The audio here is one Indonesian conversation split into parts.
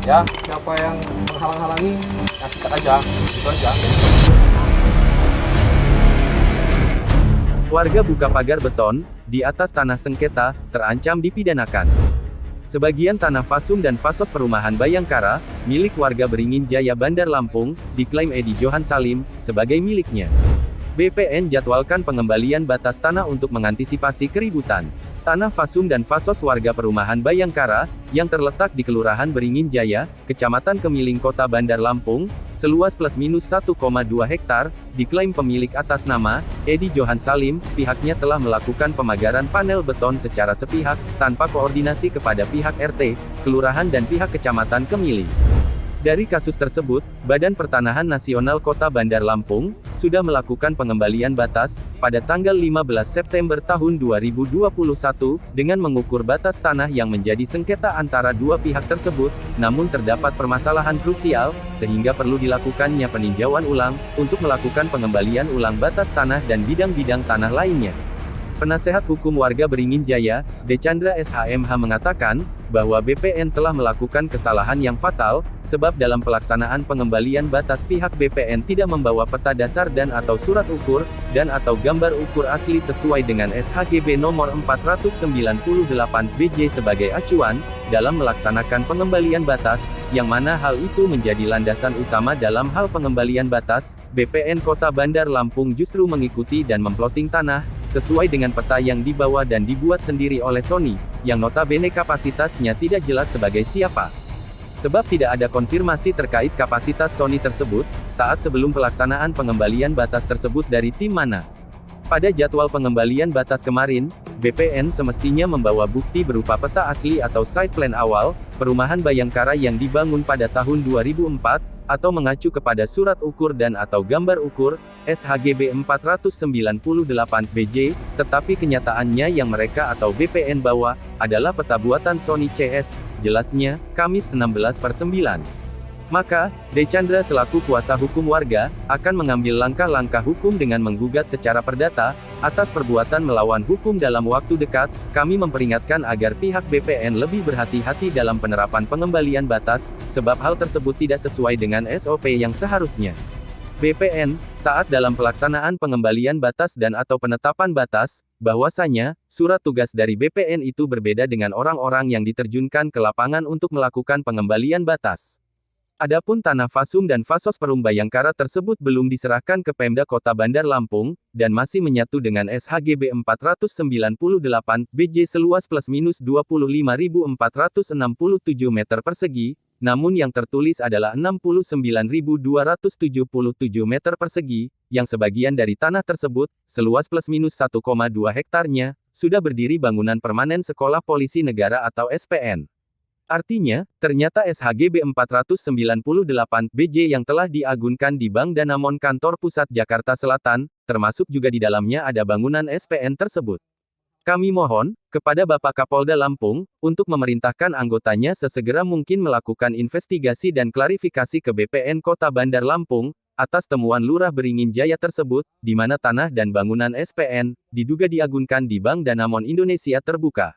Ya, siapa yang menghalang-halangi, ya sikat aja, itu aja. Warga buka pagar beton di atas tanah sengketa, terancam dipidanakan. Sebagian tanah Fasum dan Fasos perumahan Bayangkara, milik warga Beringin Jaya Bandar Lampung, diklaim Edi Johan Salim sebagai miliknya. BPN jadwalkan pengembalian batas tanah untuk mengantisipasi keributan. Tanah Fasum dan Fasos warga perumahan Bayangkara, yang terletak di Kelurahan Beringin Jaya, Kecamatan Kemiling Kota Bandar Lampung, seluas +-1,2 hektar, diklaim pemilik atas nama Edi Johan Salim. Pihaknya telah melakukan pemagaran panel beton secara sepihak, tanpa koordinasi kepada pihak RT, Kelurahan dan pihak Kecamatan Kemiling. Dari kasus tersebut, Badan Pertanahan Nasional Kota Bandar Lampung sudah melakukan pengembalian batas pada tanggal 15 September tahun 2021 dengan mengukur batas tanah yang menjadi sengketa antara dua pihak tersebut, namun terdapat permasalahan krusial sehingga perlu dilakukannya peninjauan ulang untuk melakukan pengembalian ulang batas tanah dan bidang-bidang tanah lainnya. Penasehat Hukum Warga Beringin Jaya, Dechandra SHMH mengatakan, bahwa BPN telah melakukan kesalahan yang fatal, sebab dalam pelaksanaan pengembalian batas pihak BPN tidak membawa peta dasar dan atau surat ukur, dan atau gambar ukur asli sesuai dengan SHGB nomor 498 BJ sebagai acuan, dalam melaksanakan pengembalian batas, yang mana hal itu menjadi landasan utama dalam hal pengembalian batas. BPN Kota Bandar Lampung justru mengikuti dan memploting tanah, sesuai dengan peta yang dibawa dan dibuat sendiri oleh Sony, yang notabene kapasitasnya tidak jelas sebagai siapa. Sebab tidak ada konfirmasi terkait kapasitas Sony tersebut, saat sebelum pelaksanaan pengembalian batas tersebut dari tim mana. Pada jadwal pengembalian batas kemarin, BPN semestinya membawa bukti berupa peta asli atau site plan awal, perumahan Bayangkara yang dibangun pada tahun 2004, atau mengacu kepada surat ukur dan atau gambar ukur, SHGB 498 BJ, tetapi kenyataannya yang mereka atau BPN bawa, adalah peta buatan Sony CS, jelasnya, Kamis 16/9. Maka, Dechandra selaku kuasa hukum warga, akan mengambil langkah-langkah hukum dengan menggugat secara perdata, atas perbuatan melawan hukum dalam waktu dekat. Kami memperingatkan agar pihak BPN lebih berhati-hati dalam penerapan pengembalian batas, sebab hal tersebut tidak sesuai dengan SOP yang seharusnya. BPN, saat dalam pelaksanaan pengembalian batas dan atau penetapan batas, bahwasanya, surat tugas dari BPN itu berbeda dengan orang-orang yang diterjunkan ke lapangan untuk melakukan pengembalian batas. Adapun tanah Fasum dan Fasos Perum Bayangkara tersebut belum diserahkan ke Pemda Kota Bandar Lampung, dan masih menyatu dengan SHGB 498 BJ seluas +-25.467 meter persegi, namun yang tertulis adalah 69.277 meter persegi, yang sebagian dari tanah tersebut, seluas +-1,2 hektarnya, sudah berdiri bangunan permanen Sekolah Polisi Negara atau SPN. Artinya, ternyata SHGB 498 BJ yang telah diagunkan di Bank Danamon Kantor Pusat Jakarta Selatan, termasuk juga di dalamnya ada bangunan SPN tersebut. Kami mohon, kepada Bapak Kapolda Lampung, untuk memerintahkan anggotanya sesegera mungkin melakukan investigasi dan klarifikasi ke BPN Kota Bandar Lampung, atas temuan Lurah Beringin Jaya tersebut, di mana tanah dan bangunan SPN, diduga diagunkan di Bank Danamon Indonesia Terbuka.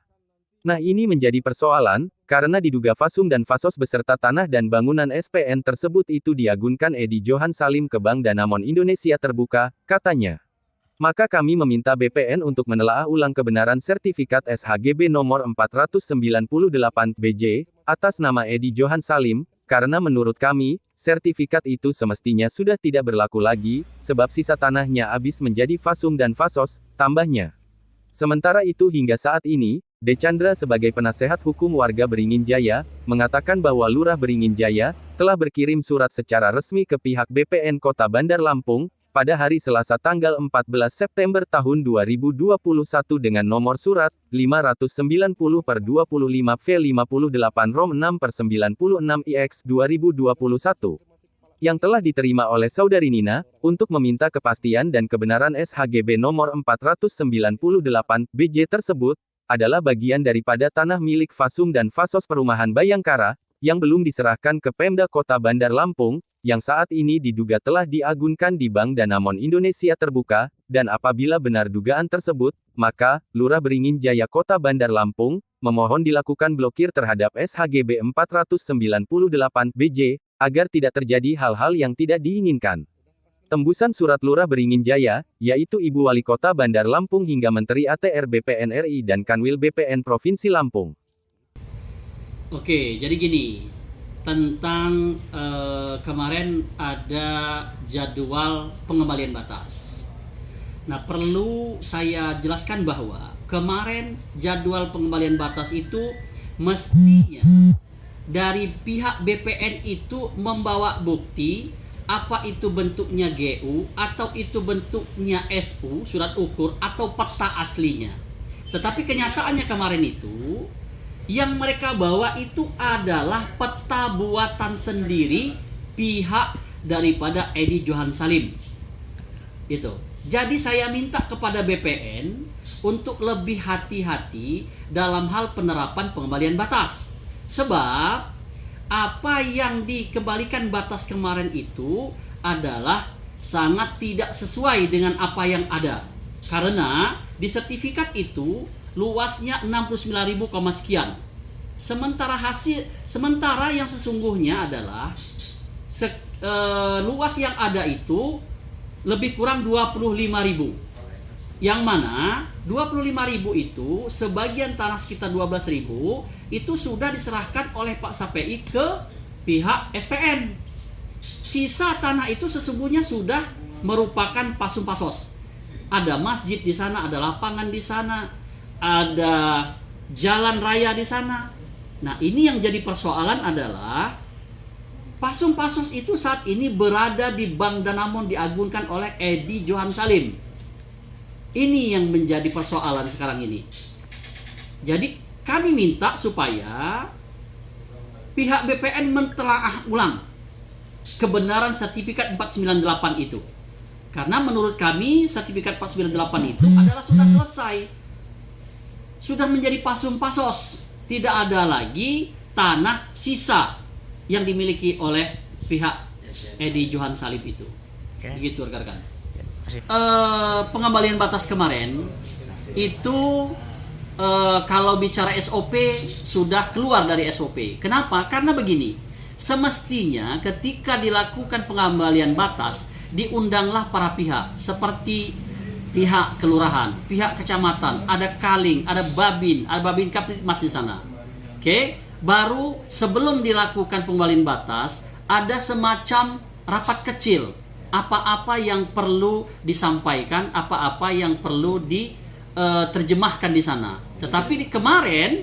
Nah ini menjadi persoalan, karena diduga Fasum dan Fasos beserta tanah dan bangunan SPN tersebut itu diagunkan Edi Johan Salim ke Bank Danamon Indonesia Terbuka, katanya. Maka kami meminta BPN untuk menelaah ulang kebenaran sertifikat SHGB nomor 498 BJ, atas nama Edi Johan Salim, karena menurut kami, sertifikat itu semestinya sudah tidak berlaku lagi, sebab sisa tanahnya habis menjadi Fasum dan Fasos, tambahnya. Sementara itu hingga saat ini, Dechandra sebagai penasehat hukum warga Beringin Jaya, mengatakan bahwa Lurah Beringin Jaya, telah berkirim surat secara resmi ke pihak BPN Kota Bandar Lampung, pada hari Selasa tanggal 14 September tahun 2021 dengan nomor surat, 590/25V58-ROM6/96/IX 2021. Yang telah diterima oleh Saudari Nina, untuk meminta kepastian dan kebenaran SHGB nomor 498 BJ tersebut, adalah bagian daripada tanah milik Fasum dan Fasos Perumahan Bayangkara, yang belum diserahkan ke Pemda Kota Bandar Lampung, yang saat ini diduga telah diagunkan di Bank Danamon Indonesia Terbuka, dan apabila benar dugaan tersebut, maka, Lurah Beringin Jaya Kota Bandar Lampung, memohon dilakukan blokir terhadap SHGB 498 BJ, agar tidak terjadi hal-hal yang tidak diinginkan. Tembusan surat Lurah Beringin Jaya, yaitu Ibu Wali Kota Bandar Lampung hingga Menteri ATR BPN RI dan Kanwil BPN Provinsi Lampung. Oke, jadi gini, tentang kemarin ada jadwal pengembalian batas. Nah, perlu saya jelaskan bahwa kemarin jadwal pengembalian batas itu mestinya dari pihak BPN itu membawa bukti, apa itu bentuknya GU, atau itu bentuknya SU, surat ukur, atau peta aslinya. Tetapi kenyataannya kemarin itu, yang mereka bawa itu adalah peta buatan sendiri pihak daripada Edi Johan Salim. Itu. Jadi saya minta kepada BPN untuk lebih hati-hati dalam hal penerapan pengembalian batas. Sebab apa yang dikembalikan batas kemarin itu adalah sangat tidak sesuai dengan apa yang ada. Karena di sertifikat itu luasnya 69.000, sekian. Sementara yang sesungguhnya adalah luas yang ada itu lebih kurang 25.000. Yang mana 25.000 itu sebagian tanah sekitar 12.000 itu sudah diserahkan oleh Pak Sapei ke pihak SPN. Sisa tanah itu sesungguhnya sudah merupakan pasum pasos. Ada masjid di sana, ada lapangan di sana, ada jalan raya di sana. Nah, ini yang jadi persoalan adalah pasum pasos itu saat ini berada di Bank Danamon diagunkan oleh Edi Johan Salim. Ini yang menjadi persoalan sekarang ini. Jadi kami minta supaya pihak BPN mentelaah ulang kebenaran sertifikat 498 itu. Karena menurut kami sertifikat 498 itu adalah sudah selesai. Sudah menjadi pasum pasos. Tidak ada lagi tanah sisa yang dimiliki oleh pihak Edi Johan Salim itu. Begitu rekan-rekan. Pengembalian batas kemarin itu kalau bicara SOP sudah keluar dari SOP. Kenapa? Karena begini, semestinya ketika dilakukan pengembalian batas diundanglah para pihak seperti pihak kelurahan, pihak kecamatan, ada Kaling, ada Babin Kaptipmas di sana. Oke, baru sebelum dilakukan pengembalian batas ada semacam rapat kecil. Apa-apa yang perlu disampaikan, apa-apa yang perlu diterjemahkan di sana. Tetapi kemarin,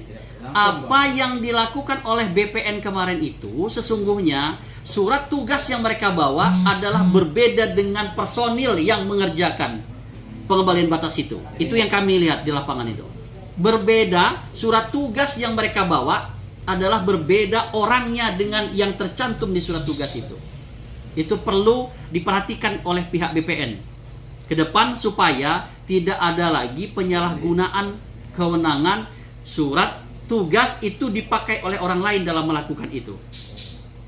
apa yang dilakukan oleh BPN kemarin itu, sesungguhnya surat tugas yang mereka bawa adalah berbeda dengan personil yang mengerjakan pengembalian batas itu. Itu yang kami lihat di lapangan itu. Berbeda, surat tugas yang mereka bawa adalah berbeda orangnya dengan yang tercantum di surat tugas itu. Itu perlu diperhatikan oleh pihak BPN ke depan supaya tidak ada lagi penyalahgunaan kewenangan surat tugas itu dipakai oleh orang lain dalam melakukan itu.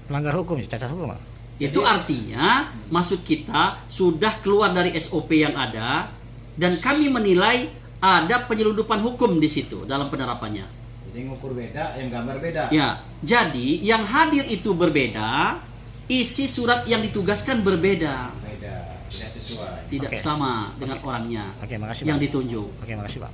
Melanggar hukum, cacat hukum, Pak. Itu artinya maksud kita sudah keluar dari SOP yang ada dan kami menilai ada penyelundupan hukum di situ dalam penerapannya. Jadi ngukur beda, yang gambar beda. Ya, jadi yang hadir itu berbeda. Isi surat yang ditugaskan berbeda. Beda, tidak sesuai. Tidak sama dengan orangnya Makasih, yang Pak. ditunjuk. Makasih, Pak.